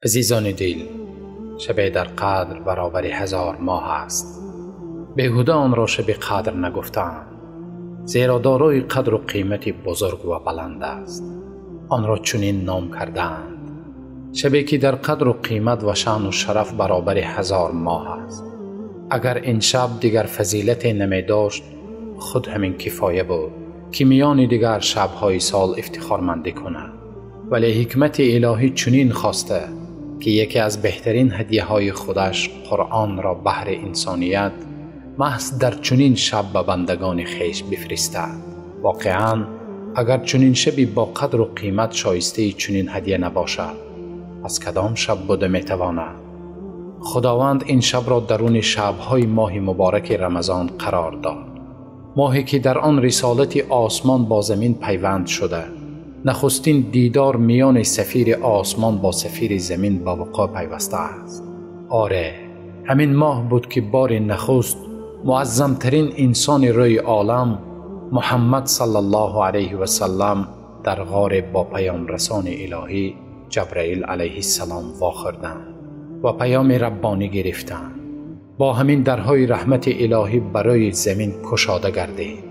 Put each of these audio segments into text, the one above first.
عزیزان دل، شب در قدر برابر 1000 ماه است. بیهوده آن را شب قدر نگفتند، زیرا دارای قدر و قیمت بزرگ و بلند است. آن را چنین نام کردند: شبی که در قدر و قیمت و شأن و شرف برابر 1000 ماه است. اگر این شب دیگر فضیلت نمی داشت، خود همین کفایه بود که میان دیگر شب‌های سال افتخارمندی کند. ولی حکمت الهی چنین خواسته که یکی از بهترین هدیه‌های خودش قرآن را بهر انسانیت محض در چنین شب به بندگان خویش بفرستد. واقعاً اگر چنین شبی با قدر و قیمت شایسته چنین هدیه نباشد، از کدام شب بوده میتواند؟ خداوند این شب را درون شب‌های ماه مبارک رمضان قرار داد، ماهی که در آن رسالت آسمان با زمین پیوند شده، نخستین دیدار میان سفیر آسمان با سفیر زمین با وقوع پیوسته است. آره، همین ماه بود که بار نخست معظمترین انسان روی عالم محمد صلی الله علیه و سلم در غار با پیام رسان الهی جبرائیل علیه السلام واخوردند و پیام ربانی گرفتند. با همین درهای رحمت الهی برای زمین گشاده گردید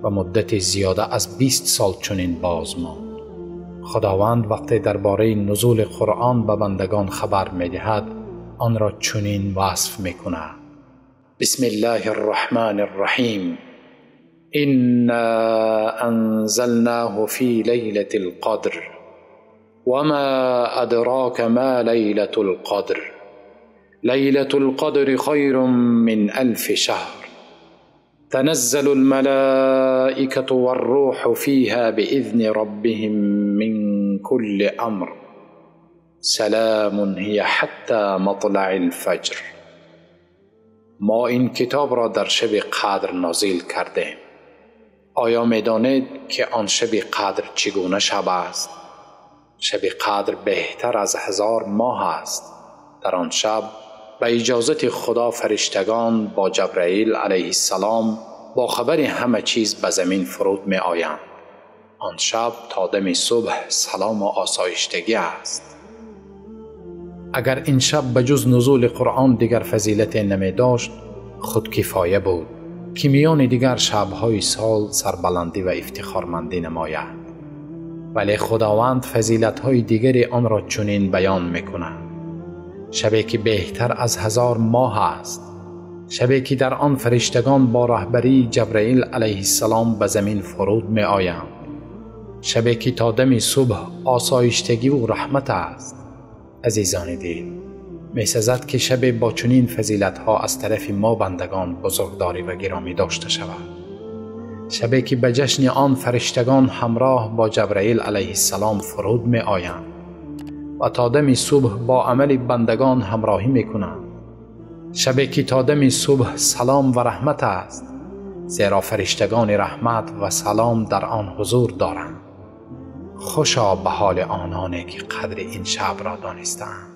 و مدت زیاده از 20 سال چنین باز ماند. خداوند وقتی درباره نزول قرآن به بندگان خبر می‌دهد، آن را چنین وصف می‌کند: بسم الله الرحمن الرحیم، انا انزلناه فی لیلة القدر وما ادراک ما لیلة القدر لیلة القدر خیر من 1000 شهر تنزل الملائكة والروح فيها بإذن ربهم من كل أمر سلام هي حتى مطلع الفجر. ما این کتاب را در شب قدر نازل کردیم. آیا می‌دانید که آن شب قدر چگونه شب است؟ شب قدر بهتر از 1000 ماه است. در آن شب به اجازت خدا فرشتگان با جبرائیل علیه السلام با خبر همه چیز به زمین فرود می آیند. آن شب تا دم صبح سلام و آسایشتگی است. اگر این شب بجز نزول قرآن دیگر فضیلت نمی داشت، خود کفایه بود که میان دیگر شب‌های سال سربلندی و افتخارمندی نماید. ولی خداوند فضیلت‌های دیگری آن را چنین بیان می‌کند: شبی که بهتر از 1000 ماه است، شبی که در آن فرشتگان با رهبری جبرائیل علیه السلام به زمین فرود می آیند، شبی که تا دم صبح آسایشتگی و رحمت است. عزیزان دل، می سزد که شب با چنین فضیلت‌ها از طرف ما بندگان بزرگداری و گرامی داشته شود. شبی که به جشن آن فرشتگان همراه با جبرائیل علیه السلام فرود می آیند و تا دم صبح با عمل بندگان همراهی میکنند. شبی که تا دم صبح سلام و رحمت است، زیرا فرشتگان رحمت و سلام در آن حضور دارند. خوشا به حال آنانی که قدر این شب را دانستند.